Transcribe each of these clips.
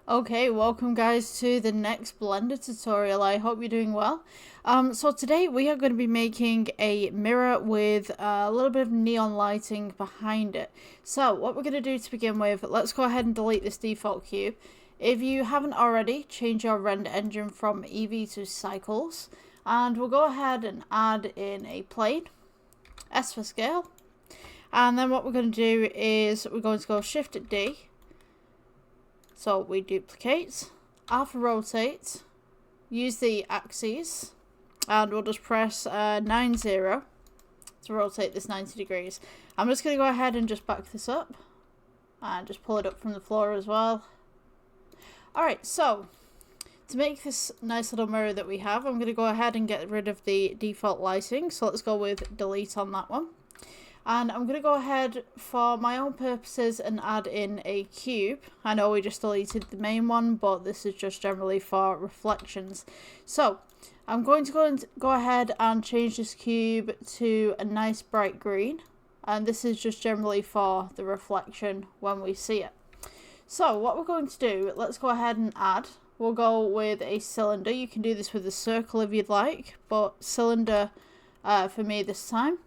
Okay, welcome guys to the next Blender tutorial. I hope you're doing well. So today we are going to be making a mirror with a little bit of neon lighting behind it. So what we're going to do to begin with, let's go ahead and delete this default cube. If you haven't already, change your render engine from Eevee to Cycles. And we'll go ahead and add in a plane, S for scale. And then what we're going to do is we're going to go Shift D. So we duplicate, alpha rotate, use the axes, and we'll just press 90 to rotate this 90 degrees. I'm just going to go ahead and just back this up, and just pull it up from the floor as well. Alright, so to make this nice little mirror that we have, I'm going to go ahead and get rid of the default lighting. So let's go with delete on that one. And I'm going to go ahead for my own purposes and add in a cube. I know we just deleted the main one, but this is just generally for reflections. So I'm going to go ahead and change this cube to a nice bright green. And this is just generally for the reflection when we see it. So what we're going to do, let's go ahead and add. We'll go with a cylinder. You can do this with a circle if you'd like, but cylinder for me this time.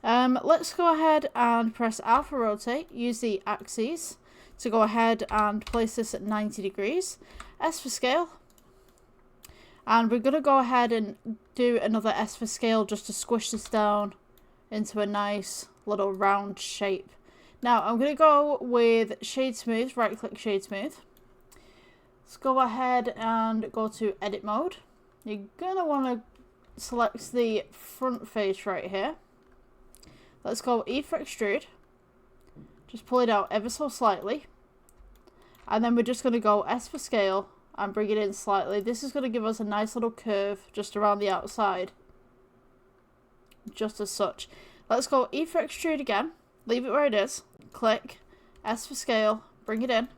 Let's go ahead and press alpha rotate, use the axes to go ahead and place this at 90 degrees, S for scale, and we're going to go ahead and do another S for scale just to squish this down into a nice little round shape. Now I'm going to go with shade smooth, right click shade smooth. Let's go ahead and go to edit mode. You're going to want to select the front face right here. Let's go E for extrude, just pull it out ever so slightly, and then we're just going to go S for scale and bring it in slightly. This is going to give us a nice little curve just around the outside, just as such. Let's go E for extrude again, leave it where it is, click, S for scale, bring it in,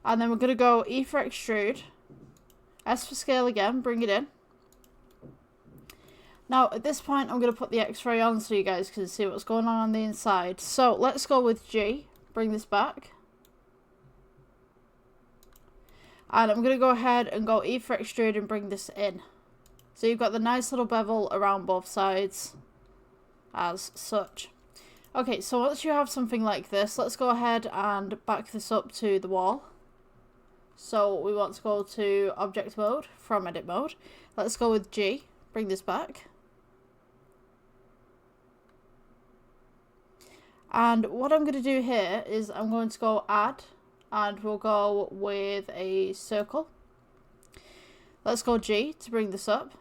and then we're going to go E for extrude, S for scale again, bring it in. Now, at this point, I'm going to put the X-ray on so you guys can see what's going on the inside. So, let's go with G, bring this back. And I'm going to go ahead and go E for extrude and bring this in. So, you've got the nice little bevel around both sides, as such. Okay, so once you have something like this, let's go ahead and back this up to the wall. So, we want to go to object mode from edit mode. Let's go with G, bring this back. And what I'm going to do here is I'm going to go add, and we'll go with a circle. Let's go G to bring this up.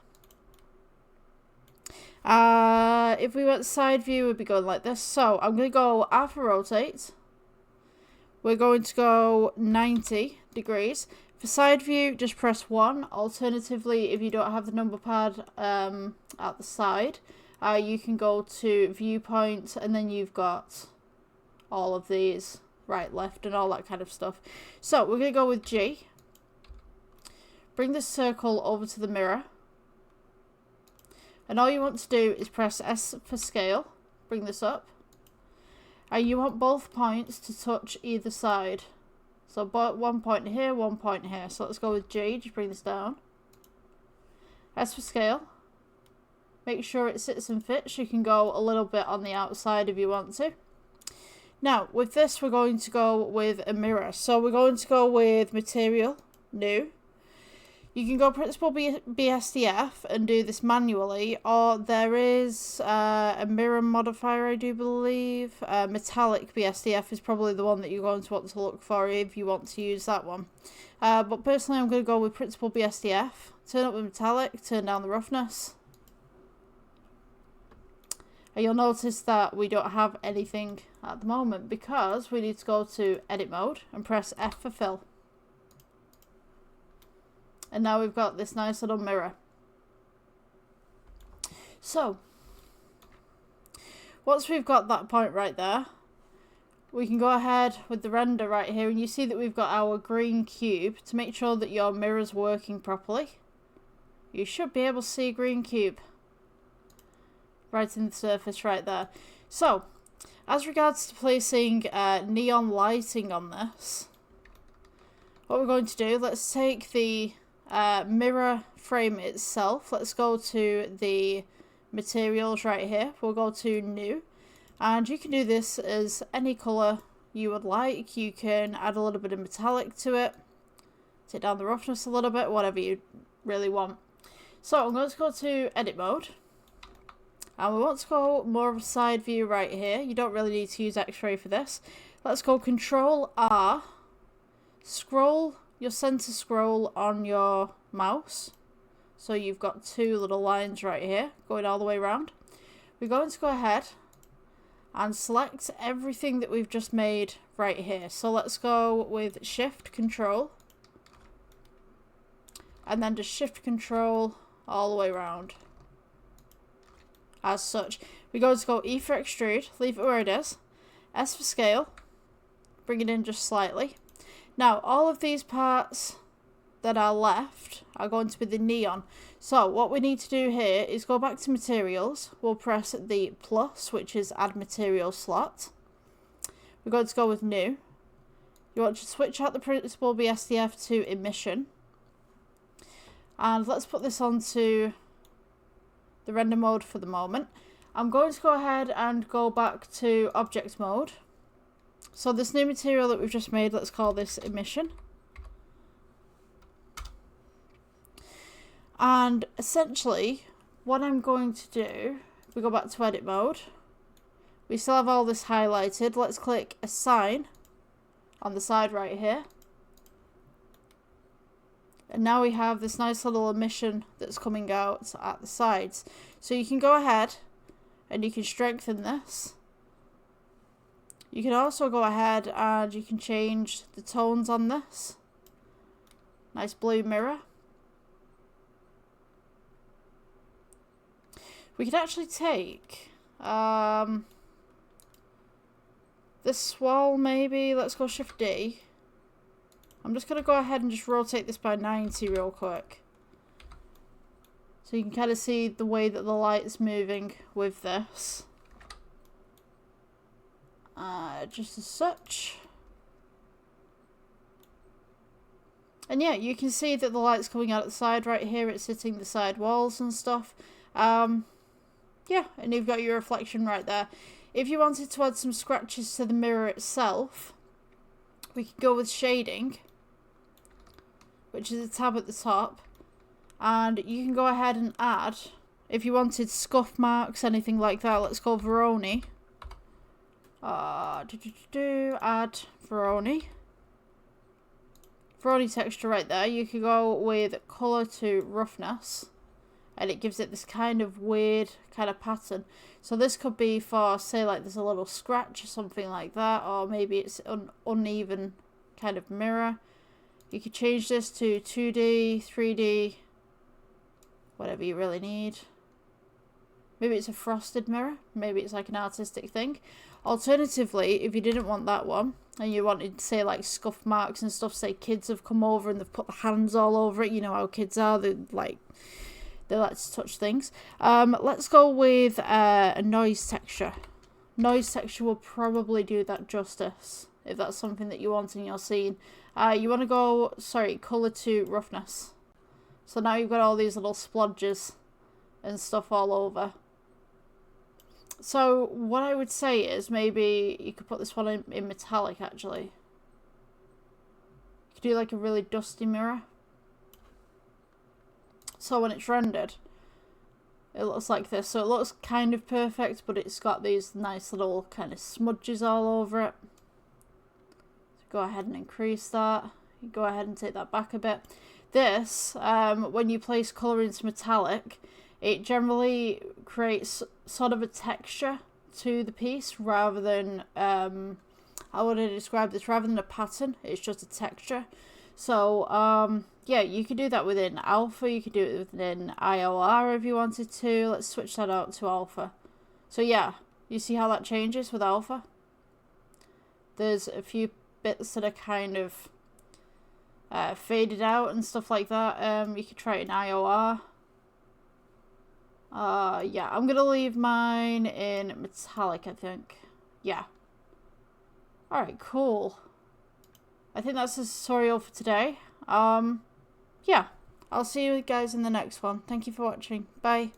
If we went side view, we'd be going like this. So I'm going to go alpha rotate. We're going to go 90 degrees. For side view, just press 1. Alternatively, if you don't have the number pad at the side, you can go to viewpoint, and then you've got all of these, right, left, and all that kind of stuff. So we're going to go with G. Bring this circle over to the mirror. And all you want to do is press S for scale. Bring this up. And you want both points to touch either side. So one point here, one point here. So let's go with G, just bring this down. S for scale. Make sure it sits and fits. You can go a little bit on the outside if you want to. Now, with this, we're going to go with a mirror. So we're going to go with material, new. You can go principal BSDF and do this manually, or there is a mirror modifier, I do believe. Metallic BSDF is probably the one that you're going to want to look for if you want to use that one. But personally, I'm going to go with principal BSDF. Turn up the metallic, turn down the roughness. And you'll notice that we don't have anything at the moment because we need to go to edit mode and press F for fill. And now we've got this nice little mirror. So, once we've got that point right there, we can go ahead with the render right here, and you see that we've got our green cube. To make sure that your mirror's working properly, you should be able to see a green cube right in the surface right there. So, as regards to placing neon lighting on this, what we're going to do, let's take the mirror frame itself. Let's go to the materials right here. We'll go to new, and you can do this as any colour you would like. You can add a little bit of metallic to it, take down the roughness a little bit, whatever you really want. So I'm going to go to edit mode, and we want to go more of a side view right here. You don't really need to use X-ray for this. Let's go Control R, scroll your center scroll on your mouse. So you've got two little lines right here going all the way around. We're going to go ahead and select everything that we've just made right here. So let's go with Shift Control, and then just Shift Control all the way around. As such, we're going to go E for extrude, leave it where it is, S for scale, bring it in just slightly. Now, all of these parts that are left are going to be the neon. So what we need to do here is go back to materials. We'll press the plus, which is add material slot. We're going to go with new. You want to switch out the principal BSDF to emission. And let's put this onto the render mode for the moment. I'm going to go ahead and go back to object mode. So this new material that we've just made, let's call this emission. And essentially, what I'm going to do, if we go back to edit mode, we still have all this highlighted. Let's click assign on the side right here. And now we have this nice little emission that's coming out at the sides. So you can go ahead and you can strengthen this. You can also go ahead and you can change the tones on this. Nice blue mirror. We could actually take this wall maybe. Let's go Shift D. I'm just going to go ahead and just rotate this by 90 real quick. So you can kind of see the way that the light's moving with this. Just as such. And yeah, you can see that the light's coming out at the side right here. It's hitting the side walls and stuff. Yeah, and you've got your reflection right there. If you wanted to add some scratches to the mirror itself, we could go with shading, which is a tab at the top, and you can go ahead and add, if you wanted scuff marks, anything like that. Let's go Veroni. Add Veroni. Veroni texture right there. You could go with color to roughness, and it gives it this kind of weird kind of pattern. So this could be for, say, like there's a little scratch or something like that, or maybe it's an uneven kind of mirror. You could change this to 2D, 3D, whatever you really need. Maybe it's a frosted mirror. Maybe it's like an artistic thing. Alternatively, if you didn't want that one, and you wanted, say, like scuff marks and stuff, say kids have come over and they've put their hands all over it, you know how kids are, they like to touch things. Let's go with a noise texture. Noise texture will probably do that justice, if that's something that you want in your scene. You want to go, color to roughness. So now you've got all these little splodges and stuff all over. So what I would say is maybe you could put this one in metallic, actually. You could do like a really dusty mirror. So when it's rendered, it looks like this. So it looks kind of perfect, but it's got these nice little kind of smudges all over it. So go ahead and increase that. You go ahead and take that back a bit. This, when you place colour into metallic, it generally creates sort of a texture to the piece rather than, how would I describe this? Rather than a pattern, it's just a texture. So, yeah, you could do that within alpha, you could do it within IOR if you wanted to. Let's switch that out to alpha. So yeah, you see how that changes with alpha? There's a few bits that are kind of faded out and stuff like that. You could try it in IOR. Yeah, I'm gonna leave mine in metallic, I think. Yeah. Alright, cool. I think that's the tutorial for today. Yeah, I'll see you guys in the next one. Thank you for watching. Bye.